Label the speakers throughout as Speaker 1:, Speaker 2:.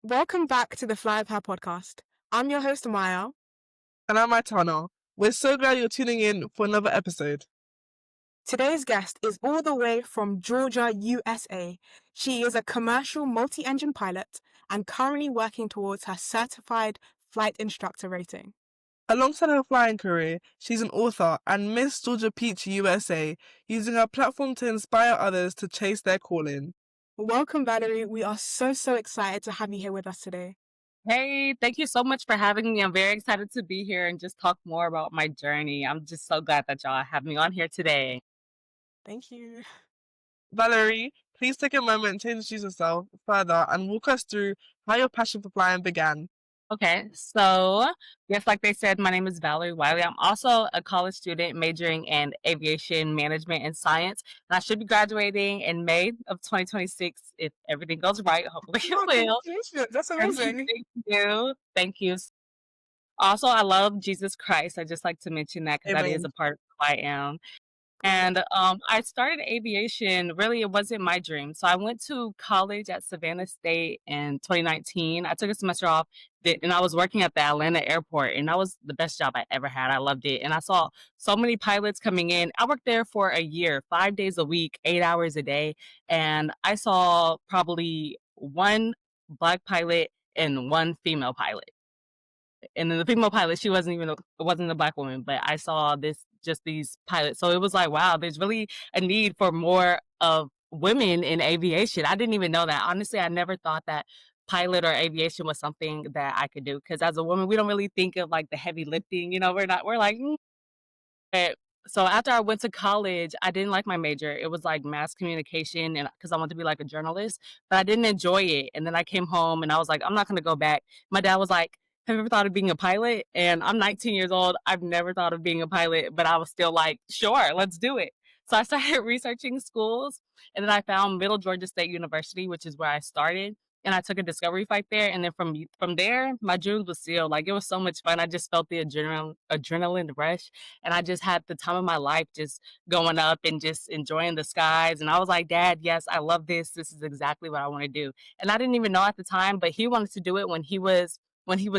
Speaker 1: Welcome back to the Fly Pal podcast. I'm your host, Maya.
Speaker 2: And I'm Itana. We're so glad you're tuning in for another episode.
Speaker 1: Today's guest is all the way from Georgia, USA. She is a commercial multi-engine pilot and currently working towards her certified flight instructor rating.
Speaker 2: Alongside her flying career, she's an author and Miss Georgia Peach USA, using her platform to inspire others to chase their calling.
Speaker 1: Welcome, Valarie. We are so excited to have you here with us today.
Speaker 3: Hey, thank you so much for having me. I'm very excited to be here and just talk more about my journey. I'm just so glad that y'all have me on here today.
Speaker 1: Thank you.
Speaker 2: Valarie, please take a moment to introduce yourself further and walk us through how your passion for flying began.
Speaker 3: Okay, so yes, like they said, my name is Valarie Wylly. I'm also a college student majoring in aviation management and science. And I should be graduating in May of 2026 if everything goes right. Hopefully it will.
Speaker 1: Congratulations. That's amazing.
Speaker 3: Thank you. Thank you. Also, I love Jesus Christ. I just like to mention that because that is
Speaker 2: Amen.
Speaker 3: a part of who I am. And I started aviation. Really, it wasn't my dream. So I went to college at Savannah State in 2019. I took a semester off, and I was working at the Atlanta airport, and that was the best job I ever had. I loved it. And I saw so many pilots coming in. I worked there for a year, 5 days a week, 8 hours a day. And I saw probably one Black pilot and one female pilot. And then the female pilot, she wasn't a Black woman, but I saw these pilots. So it was like, wow, there's really a need for more of women in aviation. I didn't even know that. Honestly, I never thought that pilot or aviation was something that I could do. Because as a woman, we don't really think of like the heavy lifting. We're like, but so after I went to college, I didn't like my major. It was like mass communication, and because I wanted to be like a journalist, but I didn't enjoy it. And then I came home and I was like, I'm not going to go back. My dad was like, have you ever thought of being a pilot? And I'm 19 years old. I've never thought of being a pilot, but I was still like, sure, let's do it. So I started researching schools, and then I found Middle Georgia State University, which is where I started. And I took a discovery flight there, and then from there, my dreams was sealed. Like, it was so much fun. I just felt the adrenaline rush, and I just had the time of my life, just going up and just enjoying the skies. And I was like, Dad, yes, I love this. This is exactly what I want to do. And I didn't even know at the time, but he wanted to do it when he was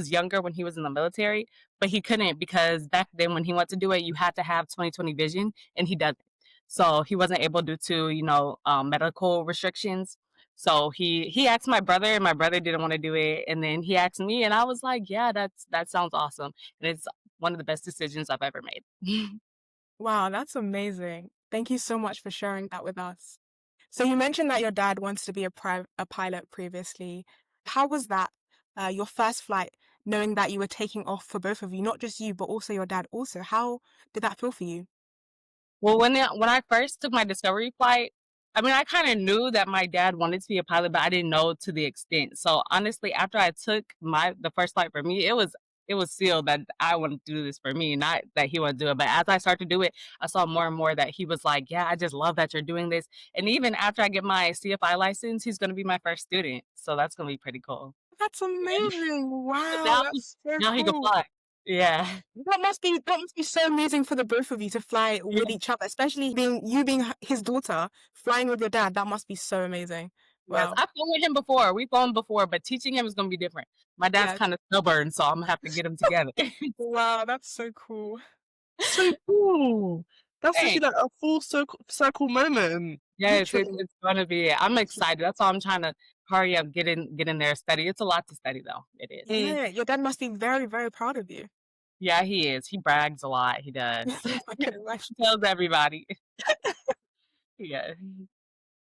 Speaker 3: younger, when he was in the military, but he couldn't, because back then when he wanted to do it, you had to have 20/20 vision, and he doesn't. So he wasn't able due to, medical restrictions. So he asked my brother, and my brother didn't want to do it. And then he asked me, and I was like, yeah, that sounds awesome. And it's one of the best decisions I've ever made.
Speaker 1: Wow, that's amazing. Thank you so much for sharing that with us. So you mentioned that your dad wants to be a pilot previously. How was that, your first flight, knowing that you were taking off for both of you, not just you, but also your dad also? How did that feel for you?
Speaker 3: Well, when I first took my discovery flight, I mean, I kind of knew that my dad wanted to be a pilot, but I didn't know to the extent. So honestly, after I took the first flight for me, it was sealed that I wanted to do this for me, not that he wanted to do it. But as I started to do it, I saw more and more that he was like, "Yeah, I just love that you're doing this." And even after I get my CFI license, he's going to be my first student, so that's going to be pretty cool.
Speaker 1: That's amazing. Wow,
Speaker 3: now,
Speaker 1: that's so
Speaker 3: now he can
Speaker 1: cool.
Speaker 3: fly. Yeah.
Speaker 1: That must be so amazing for the both of you to fly with each other, especially being his daughter, flying with your dad. That must be so amazing.
Speaker 3: Yes,
Speaker 1: Wow.
Speaker 3: I've flown with him before. We've flown before, but teaching him is gonna be different. My dad's
Speaker 1: Yeah.
Speaker 3: kind of stubborn, so I'm gonna have to get him together.
Speaker 1: Wow, that's so cool.
Speaker 2: So cool. That's actually
Speaker 3: Thanks.
Speaker 2: like a full circle moment.
Speaker 3: Yes,
Speaker 1: Literally.
Speaker 3: it's gonna be. I'm excited. That's why I'm trying to hurry up, get in there, study. It's a lot to study, though. It is.
Speaker 2: Mm.
Speaker 1: Yeah, your dad must be very proud of you.
Speaker 3: Yeah, he is. He brags a lot. He does.
Speaker 1: I can imagine.
Speaker 3: He tells everybody. Yeah.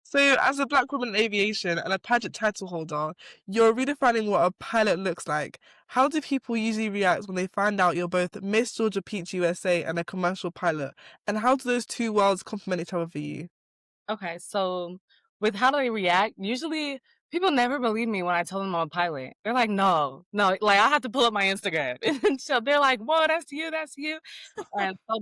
Speaker 2: So, as a Black woman in aviation and a pageant title holder, you're redefining what a pilot looks like. How do people usually react when they find out you're both Miss Georgia Peach USA and a commercial pilot? And how do those two worlds complement each other for you?
Speaker 3: Okay, so with how do they react? Usually people never believe me when I tell them I'm a pilot. They're like, no, no, like I have to pull up my Instagram. And so they're like, whoa, that's you. And so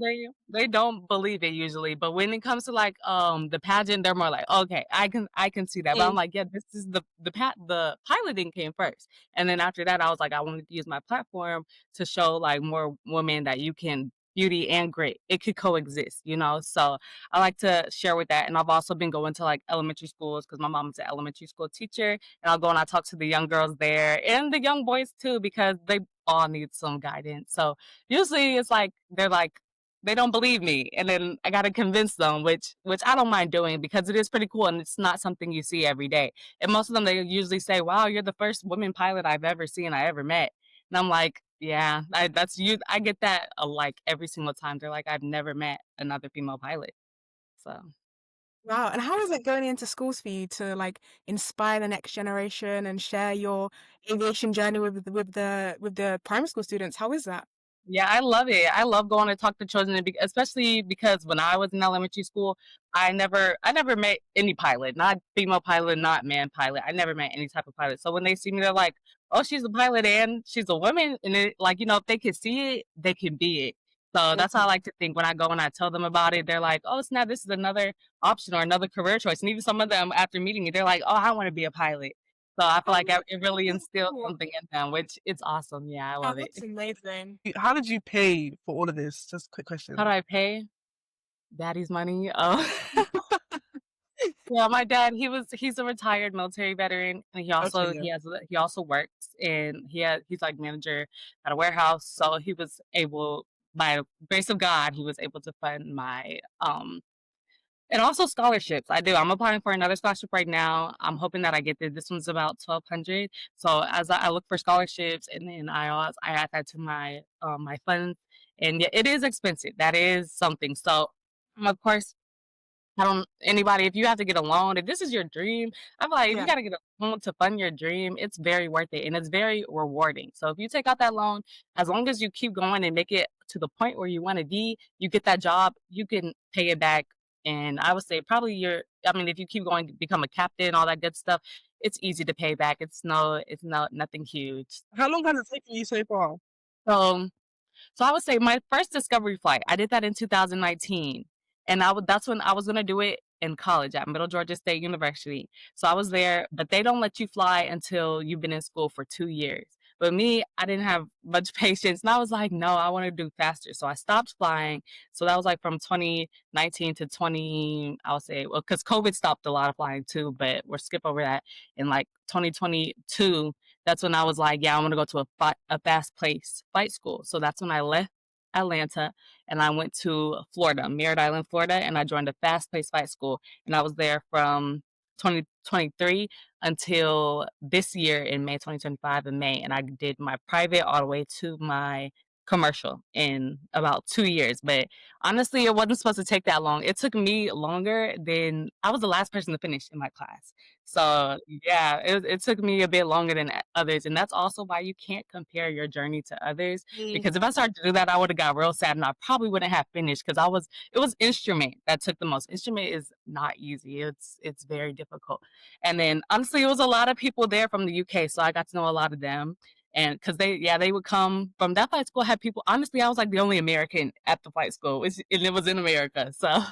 Speaker 3: they don't believe it usually. But when it comes to like the pageant, they're more like, okay, I can see that. But I'm
Speaker 2: Mm.
Speaker 3: like, yeah, this is the piloting came first. And then after that, I was like, I wanted to use my platform to show like more women that you can beauty and grit. It could coexist, you know? So I like to share with that. And I've also been going to like elementary schools because my mom's an elementary school teacher. And I'll go and I talk to the young girls there and the young boys too, because they all need some guidance. So usually it's like they're like, they don't believe me, and then I got to convince them, which I don't mind doing because it is pretty cool and it's not something you see every day. And most of them, they usually say, "Wow, you're the first woman pilot I've ever seen, I ever met." And I'm like, "Yeah, that's you." I get that like every single time. They're like, "I've never met another female pilot." So
Speaker 1: Wow, and how is it going into schools for you to, like, inspire the next generation and share your aviation journey with the primary school students? How is that?
Speaker 3: yeah, I love it. I love going to talk to children, and especially because when I was in elementary school, I never met any pilot, not female pilot, not man pilot. I never met any type of pilot. So when they see me, they're like, "Oh, she's a pilot and she's a woman," and it, like, you know, if they can see it, they can be it. So that's how I
Speaker 1: Awesome.
Speaker 3: like to think when I go and I tell them about it. They're like, "Oh, snap, this is another option or another career choice." And even some of them, after meeting me, they're like, "Oh, I want to be a pilot." So I feel like
Speaker 1: Oh,
Speaker 3: it really
Speaker 1: that's
Speaker 3: instilled
Speaker 1: cool.
Speaker 3: something in them, which it's awesome. Yeah, I
Speaker 1: Oh,
Speaker 3: love it.
Speaker 1: that's amazing.
Speaker 2: How did you pay for all of this? Just a quick
Speaker 3: How do
Speaker 2: question.
Speaker 3: I pay? Daddy's money. Oh, yeah, my dad, he's a retired military veteran, and
Speaker 2: Okay, yeah.
Speaker 3: he also works, and he's like manager at a warehouse. So he was able, by the grace of God, he was able to fund my and also scholarships. I do. I'm applying for another scholarship right now. I'm hoping that I get this one's about 1,200. So as I look for scholarships, and then I add that to my funds, and yeah, it is expensive. That is something. So of course, I don't anybody, if you have to get a loan, if this is your dream, I'm like, if you
Speaker 1: Yeah.
Speaker 3: gotta get a loan to fund your dream, it's very worth it and it's very rewarding. So if you take out that loan, as long as you keep going and make it to the point where you want to be, you get that job, you can pay it back. And I would say probably I mean, if you keep going to become a captain, all that good stuff, it's easy to pay back. It's no nothing huge.
Speaker 2: How long has it taken you so far?
Speaker 3: So I would say my first discovery flight, I did that in 2019. And that's when I was going to do it in college at Middle Georgia State University. So I was there, but they don't let you fly until you've been in school for 2 years. But me, I didn't have much patience. And I was like, no, I want to do faster. So I stopped flying. So that was like from 2019 to 20, I would say, well, because COVID stopped a lot of flying too, but we'll skip over that. In like 2022, that's when I was like, yeah, I want to go to a fast paced flight school. So that's when I left Atlanta and I went to Florida, Merritt Island, Florida, and I joined a fast paced flight school. And I was there from 2023 until this year in May 2025 in May. And I did my private all the way to my commercial in about 2 years. But honestly, it wasn't supposed to take that long. It took me longer than I was the last person to finish in my class. So yeah, it took me a bit longer than others, and that's also why you can't compare your journey to others.
Speaker 2: Mm.
Speaker 3: Because if I started to do that, I would have got real sad, and I probably wouldn't have finished. Because it was instrument that took the most. Instrument is not easy. It's very difficult. And then honestly, it was a lot of people there from the UK, so I got to know a lot of them. And because they would come from that flight school, had people. Honestly, I was like the only American at the flight school, and it was in America. So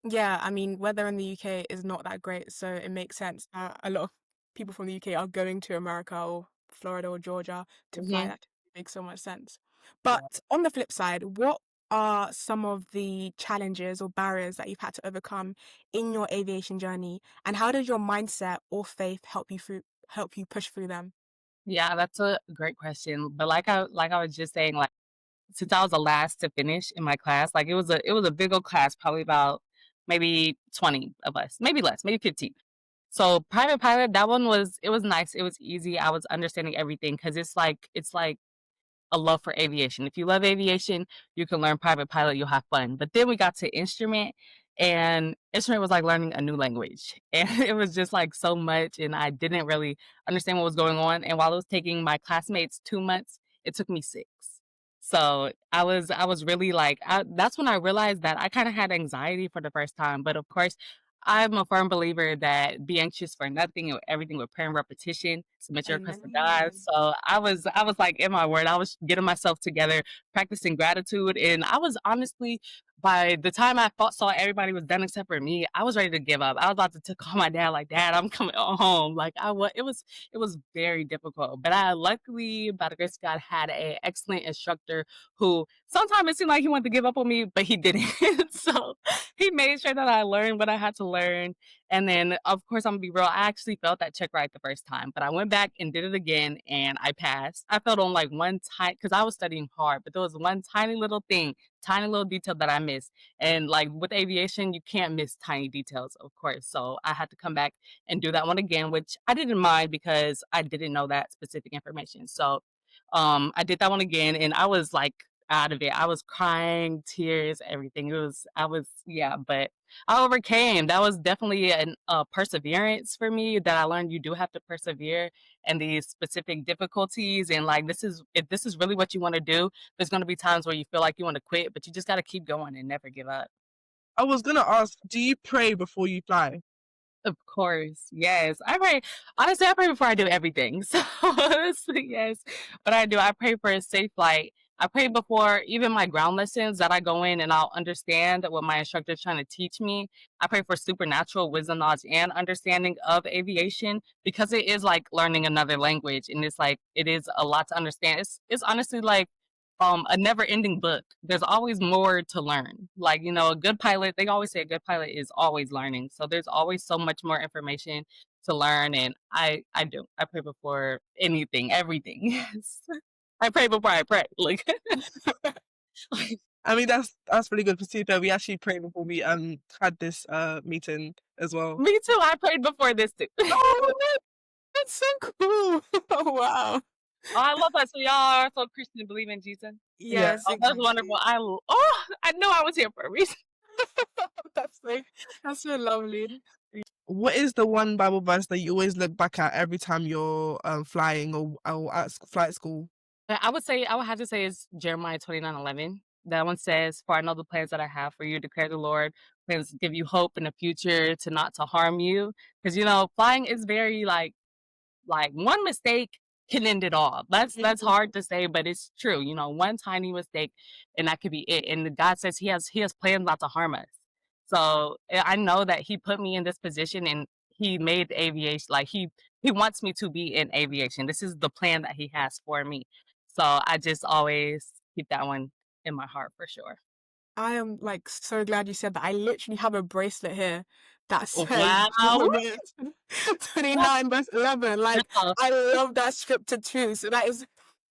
Speaker 1: Yeah, I mean, weather in the UK is not that great, so it makes sense that a lot of people from the UK are going to America or Florida or Georgia to fly.
Speaker 3: mhm.
Speaker 1: That makes so much sense.
Speaker 3: Yeah.
Speaker 1: But on the flip side, what are some of the challenges or barriers that you've had to overcome in your aviation journey, and how did your mindset or faith help you push through them?
Speaker 3: Yeah, that's a great question. But like I was just saying, like since I was the last to finish in my class, like it was a big old class, probably about maybe 20 of us, maybe less, maybe 15. So private pilot, that one was it was nice. It was easy. I was understanding everything because it's like a love for aviation. If you love aviation, you can learn private pilot, you'll have fun. But then we got to instrument, and instrument was like learning a new language. And it was just like so much, and I didn't really understand what was going on. And while it was taking my classmates 2 months, it took me 6. So I was really like that's when I realized that I kind of had anxiety for the first time. But of course, I'm a firm believer that be anxious for nothing and everything with prayer and repetition. Submit your request to God.
Speaker 1: Amen.
Speaker 3: So I was like in my word. I was getting myself together, practicing gratitude, and I was honestly by the time I saw everybody was done except for me, I was ready to give up. I was about to call my dad, like, "Dad, I'm coming home." Like it was very difficult. But I luckily, by the grace of God, had a excellent instructor who sometimes it seemed like he wanted to give up on me, but he didn't. So he made sure that I learned what I had to learn. And then, of course, I'm gonna be real. I actually felt that check right the first time, but I went back and did it again, and I passed. I felt on like one tiny because I was studying hard, but there was one tiny little thing, tiny little detail that I missed. And like with aviation, you can't miss tiny details, of course. So I had to come back and do that one again, which I didn't mind because I didn't know that specific information. So I did that one again, and I was like out of it. I was crying, tears, everything. Yeah, but I overcame. That was definitely a perseverance for me that I learned you do have to persevere in these specific difficulties. And like, if this is really what you want to do, there's going to be times where you feel like you want to quit, but you just got to keep going and never give up.
Speaker 2: I was gonna ask, do you pray before you fly?
Speaker 3: Of course, yes. I pray. Honestly, I pray before I do everything. So honestly, yes. But I do. I pray for a safe flight. I pray before even my ground lessons that I go in and I'll understand what my instructor is trying to teach me. I pray for supernatural wisdom, knowledge, and understanding of aviation because it is like learning another language, and it's like it is a lot to understand. It's honestly like a never ending book. There's always more to learn. Like, you know, a good pilot, they always say a good pilot is always learning. So there's always so much more information to learn. And I do. I pray before anything, everything. Yes. I pray before I pray. Like,
Speaker 2: I mean, that's really good. For Super, we actually prayed before we had this meeting as well.
Speaker 3: me too. I prayed before this too.
Speaker 1: Oh, that's so cool. Oh, wow.
Speaker 3: Oh, I love that. So y'all are so Christian and believe in Jesus.
Speaker 2: Yeah.
Speaker 1: Yes,
Speaker 3: Oh, that's
Speaker 1: exactly.
Speaker 3: wonderful. I know I was here for a reason.
Speaker 1: That's so lovely.
Speaker 2: What is the one Bible verse that you always look back at every time you're flying or at flight school?
Speaker 3: I would have to say it's Jeremiah 29:11. That one says, "For I know the plans that I have for you, declare the Lord, plans to give you hope in the future, to not to harm you." Because you know, flying is very like one mistake can end it all. That's hard to say, but it's true. You know, one tiny mistake and that could be it. And God says he has plans not to harm us. So I know that he put me in this position and he made aviation like he wants me to be in aviation. This is the plan that he has for me. So I just always keep that one in my heart for sure.
Speaker 1: I am like so glad you said that. I literally have a bracelet here that says
Speaker 3: Wow.
Speaker 1: Jeremiah 29 verse 11. Like,
Speaker 3: That's awesome.
Speaker 1: I love that scripture too. So that's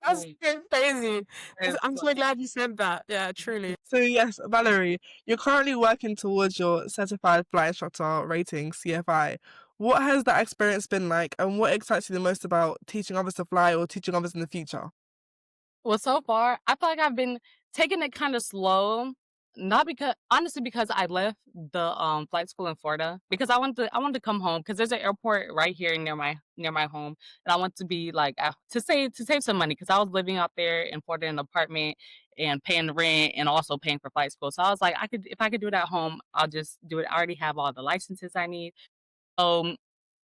Speaker 1: so crazy.
Speaker 3: It's
Speaker 1: I'm so glad you said that. Yeah, truly.
Speaker 2: So yes, Valerie, you're currently working towards your certified flight instructor rating, CFI. What has that experience been like, and what excites you the most about teaching others to fly or teaching others in the future?
Speaker 3: Well, so far, I feel like I've been taking it kind of slow. Not because honestly, because I left the flight school in Florida because I wanted to come home because there's an airport right here near my home, and I want to be like to save some money because I was living out there in Florida in an apartment and paying the rent and also paying for flight school. So I was like, I could if I could do it at home, I'll just do it. I already have all the licenses I need.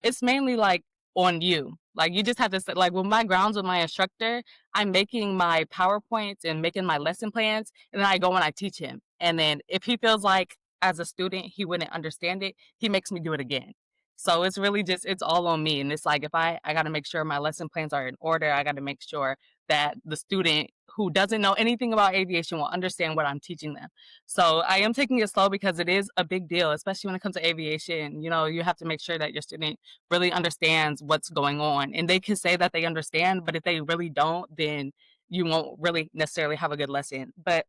Speaker 3: It's mainly like on you. Like you just have to like with my grounds with my instructor, I'm making my PowerPoints and making my lesson plans, and then I go and I teach him. And then if he feels like as a student he wouldn't understand it, he makes me do it again. So it's really just it's all on me. And it's like if I gotta make sure my lesson plans are in order, I gotta make sure that the student who doesn't know anything about aviation will understand what I'm teaching them. So I am taking it slow because it is a big deal, especially when it comes to aviation. You know, you have to make sure that your student really understands what's going on. And they can say that they understand, but if they really don't, then you won't really necessarily have a good lesson. But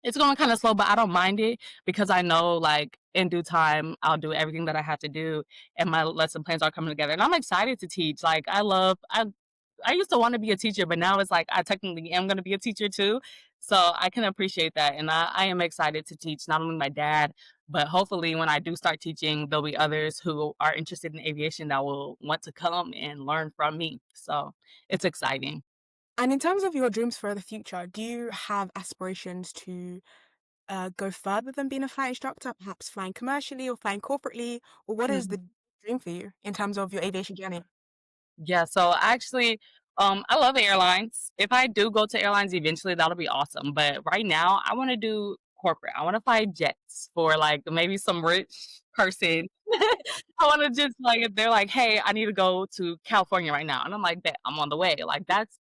Speaker 3: it's going kind of slow, but I don't mind it because I know like in due time I'll do everything that I have to do and my lesson plans are coming together. And I'm excited to teach. Like I used to want to be a teacher, but now it's like I technically am going to be a teacher too. So I can appreciate that. And I am excited to teach not only my dad, but hopefully when I do start teaching, there'll be others who are interested in aviation that will want to come and learn from me. So it's exciting.
Speaker 1: And in terms of your dreams for the future, do you have aspirations to go further than being a flight instructor, perhaps flying commercially or flying corporately? Or what is the dream for you in terms of your aviation journey?
Speaker 3: Yeah, so actually, I love airlines. If I do go to airlines eventually, that'll be awesome. But right now, I want to do corporate. I want to fly jets for like maybe some rich person. I want to just like, if they're like, hey, I need to go to California right now. And I'm like, bet I'm on the way. Like that's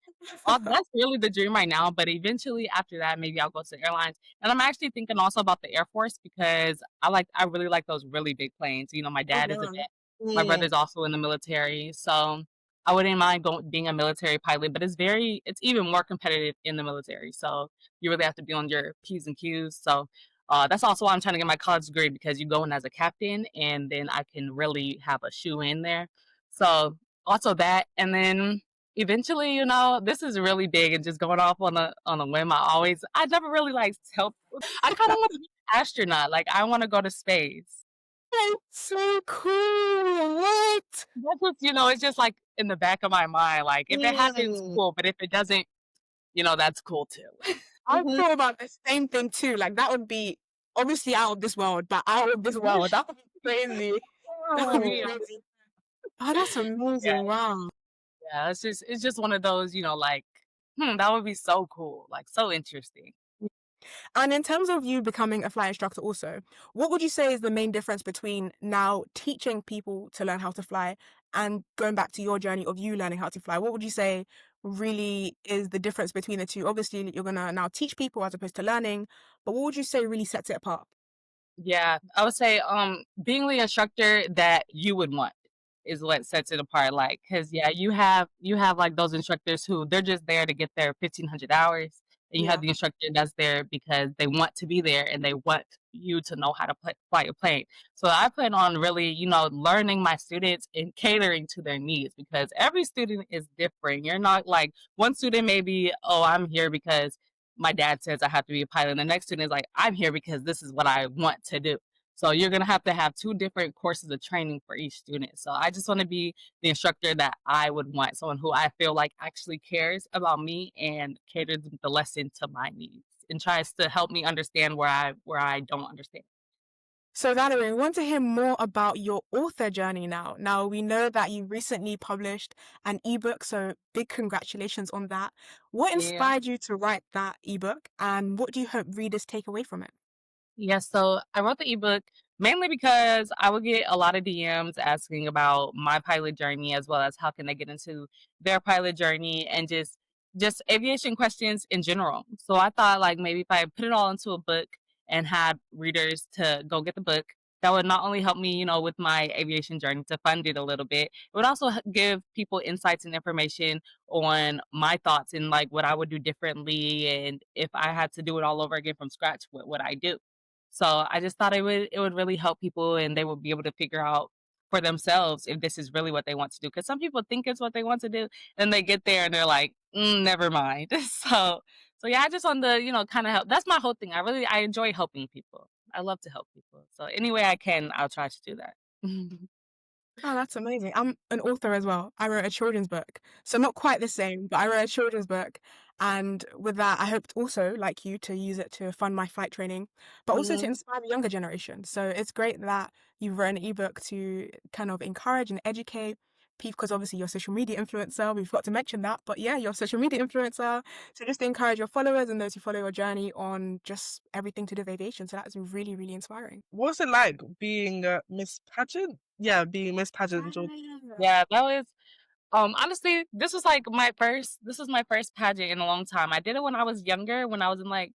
Speaker 3: really the dream right now. But eventually after that, maybe I'll go to airlines. And I'm actually thinking also about the Air Force because I really like those really big planes. You know, my
Speaker 1: Oh,
Speaker 3: dad is a
Speaker 1: wow.
Speaker 3: vet. My
Speaker 2: Mm,
Speaker 3: brother's also in the military. So I wouldn't mind being a military pilot, but it's even more competitive in the military. So you really have to be on your P's and Q's. So that's also why I'm trying to get my college degree because you go in as a captain and then I can really have a shoe in there. So also that. And then eventually, you know, this is really big and just going off on a whim. I never really like help. I kind of want to be an astronaut. Like I want to go to space.
Speaker 1: That's so cool. What?
Speaker 3: That's just, you know, it's just like in the back of my mind. Like if it happens,
Speaker 2: mm,
Speaker 3: cool. But if it doesn't, you know, that's cool too.
Speaker 1: I
Speaker 2: mhm.
Speaker 1: thought about the same thing too. Like that would be obviously out of this world, but out of this world. That would be crazy. That would be
Speaker 3: Yeah,
Speaker 1: crazy. Oh, that's amazing. Wow.
Speaker 3: yeah. It's just one of those, you know, like, that would be so cool, like so interesting.
Speaker 1: And in terms of you becoming a flight instructor also, what would you say is the main difference between now teaching people to learn how to fly and going back to your journey of you learning how to fly? What would you say really is the difference between the two? Obviously, you're going to now teach people as opposed to learning, but what would you say really sets it apart?
Speaker 3: Yeah, I would say being the instructor that you would want is what sets it apart. Like, cause yeah, you have like those instructors who they're just there to get their 1,500 hours, and you have
Speaker 1: Yeah.
Speaker 3: the instructor that's there because they want to be there and they want you to know how to fly a plane. So I plan on really, you know, learning my students and catering to their needs because every student is different. You're not like one student may be, oh, I'm here because my dad says I have to be a pilot. And the next student is like, I'm here because this is what I want to do. So you're going to have two different courses of training for each student. So I just want to be the instructor that I would want, someone who I feel like actually cares about me and caters the lesson to my needs and tries to help me understand where I don't understand.
Speaker 1: So, Valerie, we want to hear more about your author journey now. Now, we know that you recently published an ebook, so big congratulations on that. What
Speaker 3: Yeah.
Speaker 1: inspired you to write that ebook, and what do you hope readers take away from it?
Speaker 3: Yes, so I wrote the ebook mainly because I would get a lot of DMs asking about my pilot journey as well as how can they get into their pilot journey and just aviation questions in general. So I thought like maybe if I put it all into a book and had readers to go get the book, that would not only help me, you know, with my aviation journey to fund it a little bit, it would also give people insights and information on my thoughts and like what I would do differently and if I had to do it all over again from scratch, what would I do? So I just thought it would really help people and they would be able to figure out for themselves if this is really what they want to do. Because some people think it's what they want to do, and they get there and they're like, never mind. So yeah, I just want to kind of help. That's my whole thing. I enjoy helping people. I love to help people. So any way I can, I'll try to do that.
Speaker 1: Oh, that's amazing. I'm an author as well. I wrote a children's book. So not quite the same, but I wrote a children's book. And with that, I hoped also, like you, to use it to fund my flight training, but also to
Speaker 2: Mhm.
Speaker 1: inspire the younger generation. So it's great that you've written an ebook to kind of encourage and educate people, because obviously you're a social media influencer. We've got to mention that. But yeah, you're a social media influencer. So just to encourage your followers and those who follow your journey on just everything to do with aviation. So that's really, really inspiring.
Speaker 2: What's it like being Miss Pageant? Yeah, being Miss Pageant in Georgia.
Speaker 1: Ah.
Speaker 3: Yeah, that was honestly, this was my first pageant in a long time. I did it when I was younger, when I was in like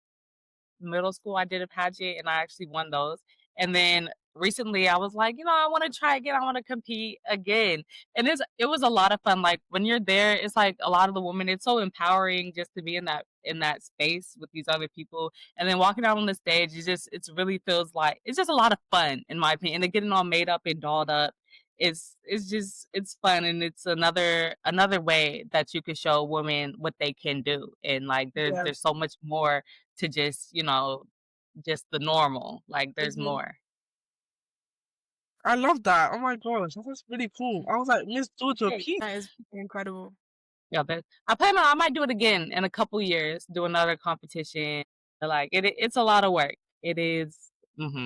Speaker 3: middle school, I did a pageant and I actually won those. And then recently I was like, I want to try again. I want to compete again. And it was a lot of fun. Like when you're there, it's like a lot of the women, it's so empowering just to be in that space with these other people. And then walking out on the stage, it really feels like it's just a lot of fun in my opinion. And then getting all made up and dolled up. It's fun and it's another way that you can show women what they can do. And like
Speaker 2: Yeah.
Speaker 3: there's so much more to just the normal. Like there's
Speaker 2: Mhm.
Speaker 3: more.
Speaker 2: I love that. Oh my gosh, that's really cool. I was like, Miss Georgia
Speaker 3: Hey.
Speaker 2: Peach.
Speaker 1: That is incredible.
Speaker 3: Yeah, but I might do it again in a couple years, do another competition. But like it's a lot of work. It is.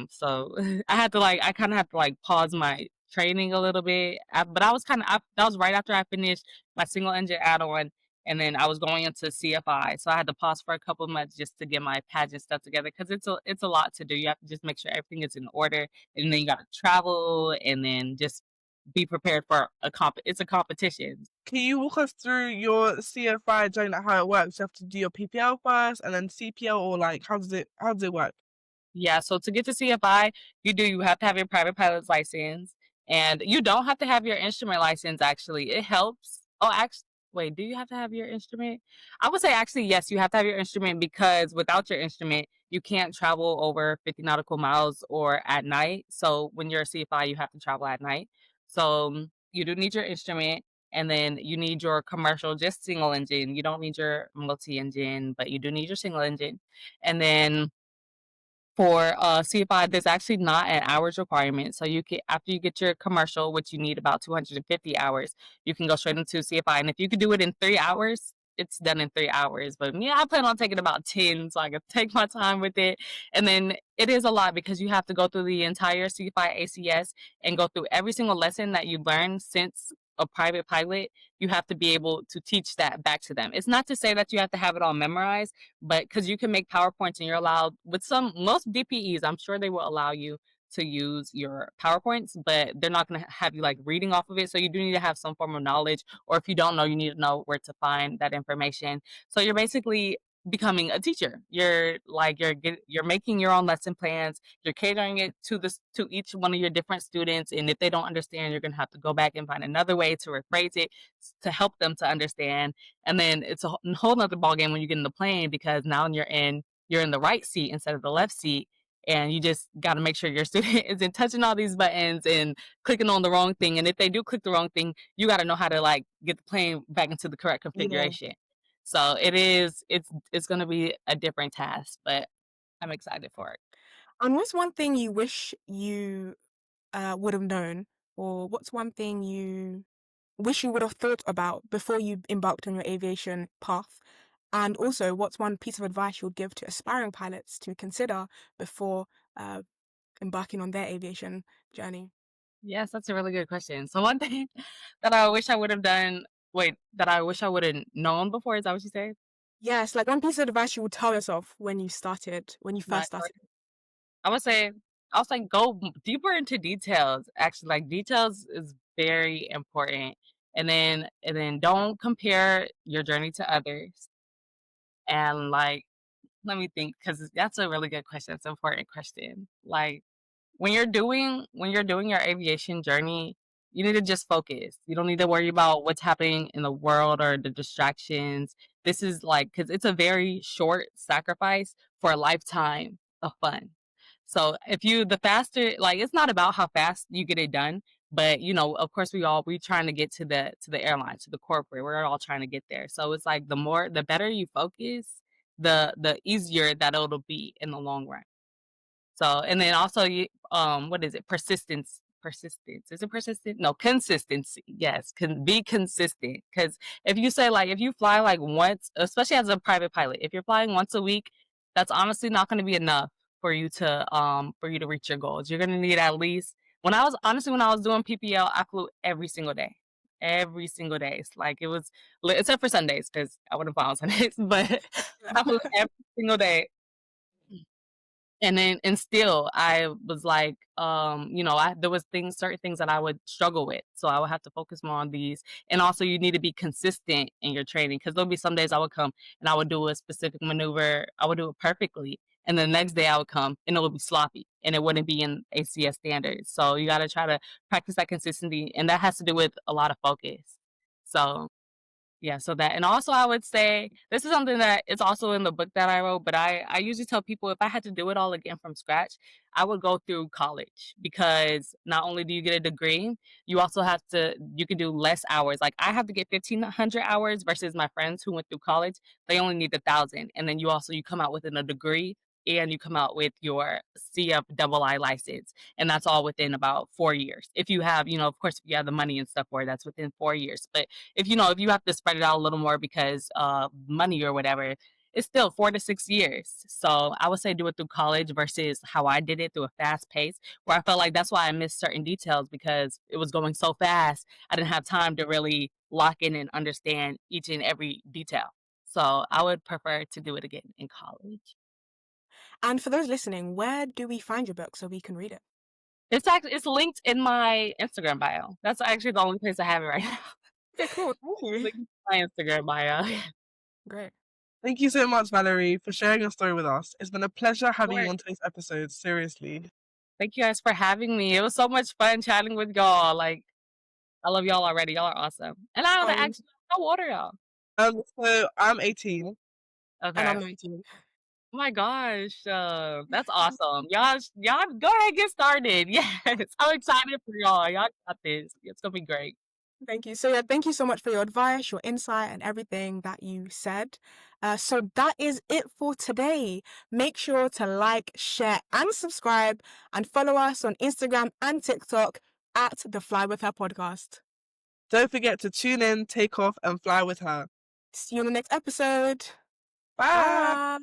Speaker 3: So I kind of have to like pause my training a little bit. But I was that was right after I finished my single engine add-on, and then I was going into CFI. So I had to pause for a couple of months just to get my pageant stuff together because it's a lot to do. You have to just make sure everything is in order, and then you got to travel, and then just be prepared for it's a competition.
Speaker 2: Can you walk us through your CFI journey, like how it works? You have to do your PPL first and then CPL, or like how does it work?
Speaker 3: Yeah, so to get to CFI, you have to have your private pilot's license, and you don't have to have your instrument license, actually. It helps. Oh, actually, wait, do you have to have your instrument? I would say actually yes, you have to have your instrument because without your instrument, you can't travel over 50 nautical miles or at night. So when you're a CFI, you have to travel at night. So you do need your instrument, and then you need your commercial, just single engine. You don't need your multi-engine, but you do need your single engine. And then for CFI, there's actually not an hours requirement. So you can, after you get your commercial, which you need about 250 hours, you can go straight into CFI. And if you could do it in 3 hours, it's done in 3 hours. But yeah, I plan on taking about 10 so I can take my time with it. And then it is a lot because you have to go through the entire CFI ACS and go through every single lesson that you learned since a private pilot. You have to be able to teach that back to them. It's not to say that you have to have it all memorized, but because you can make PowerPoints and you're allowed with most DPEs, I'm sure they will allow you to use your PowerPoints, but they're not going to have you like reading off of it. So you do need to have some form of knowledge, or if you don't know, you need to know where to find that information. So you're basically becoming a teacher. You're making your own lesson plans. You're catering it to each one of your different students, and if they don't understand, you're going to have to go back and find another way to rephrase it to help them to understand. And then it's a whole nother ballgame when you get in the plane because now you're in the right seat instead of the left seat. And you just got to make sure your student isn't touching all these buttons and clicking on the wrong thing. And if they do click the wrong thing, you got to know how to like get the plane back into the correct
Speaker 1: Yeah.
Speaker 3: configuration. So it's going to be a different task, but I'm excited for it.
Speaker 1: And what's one thing you wish you would have known, or what's one thing you wish you would have thought about before you embarked on your aviation path? And also, what's one piece of advice you would give to aspiring pilots to consider before uh, embarking on their aviation journey?
Speaker 3: Yes, that's a really good question. So one thing that I wish I would have done, that I wish I would have known before, is that what you said?
Speaker 1: Yes, like one piece of advice you would tell yourself when you
Speaker 3: My
Speaker 1: first started.
Speaker 3: I would say I was like go deeper into details. Actually, like details is very important. And then don't compare your journey to others. And like let me think because that's a really good question. It's an important question. Like when you're doing your aviation journey, you need to just focus. You don't need to worry about what's happening in the world or the distractions. This is like because it's a very short sacrifice for a lifetime of fun. So if you the faster, like it's not about how fast you get it done, but of course we trying to get to the airline, to the corporate. We're all trying to get there. So it's like the better you focus, the easier that it'll be in the long run. So, and then also what is it? Persistence. Is it persistent? No, consistency. Yes, can be consistent. Because if you say like if you fly like once, especially as a private pilot, if you're flying once a week, that's honestly not going to be enough for you to reach your goals. You're going to need at least. When I was doing PPL, I flew every single day. Every single day. It's like it was, except for Sundays, because I wouldn't fly on Sundays, but I flew every single day. And still I was like, there was certain things that I would struggle with. So I would have to focus more on these. And also you need to be consistent in your training because there'll be some days I would come and I would do a specific maneuver. I would do it perfectly. And the next day I would come and it would be sloppy and it wouldn't be in ACS standards. So you got to try to practice that consistency. And that has to do with a lot of focus. So yeah, so that, and also I would say this is something that it's also in the book that I wrote, but I usually tell people if I had to do it all again from scratch, I would go through college because not only do you get a degree, you can do less hours. Like I have to get 1,500 hours versus my friends who went through college, they only need 1,000. And then you come out with a degree and you come out with your CFII license. And that's all within about 4 years. If you have, of course, if you have the money and stuff for it, that's within 4 years. But if you have to spread it out a little more because money or whatever, it's still 4 to 6 years. So I would say do it through college versus how I did it through a fast pace, where I felt like that's why I missed certain details because it was going so fast. I didn't have time to really lock in and understand each and every detail. So I would prefer to do it again in college.
Speaker 1: And for those listening, where do we find your book so we can read it?
Speaker 3: It's linked in my Instagram bio. That's actually the only place I have it right now.
Speaker 1: Okay, cool. Thank you.
Speaker 3: Linked in my Instagram bio.
Speaker 1: Great.
Speaker 2: Thank you so much, Valarie, for sharing your story with us. It's been a pleasure having you
Speaker 3: Course.
Speaker 2: on today's episode. Seriously.
Speaker 3: Thank you guys for having me. It was so much fun chatting with y'all. Like, I love y'all already. Y'all are awesome. And I want to
Speaker 1: Um,
Speaker 3: ask you, how old are y'all?
Speaker 2: So I'm 18.
Speaker 1: and
Speaker 3: Okay.
Speaker 1: I'm 19.
Speaker 3: Oh my gosh, that's awesome. Y'all go ahead and get started. Yes, I'm excited for y'all. Y'all got this. It's gonna be great.
Speaker 1: Thank you. So yeah, thank you so much for your advice, your insight, and everything that you said. So that is it for today. Make sure to like, share, and subscribe, and follow us on Instagram and TikTok at the Fly With Her podcast.
Speaker 2: Don't forget to tune in, take off, and fly with her.
Speaker 1: See you on the next episode.
Speaker 2: Bye.
Speaker 1: Bye.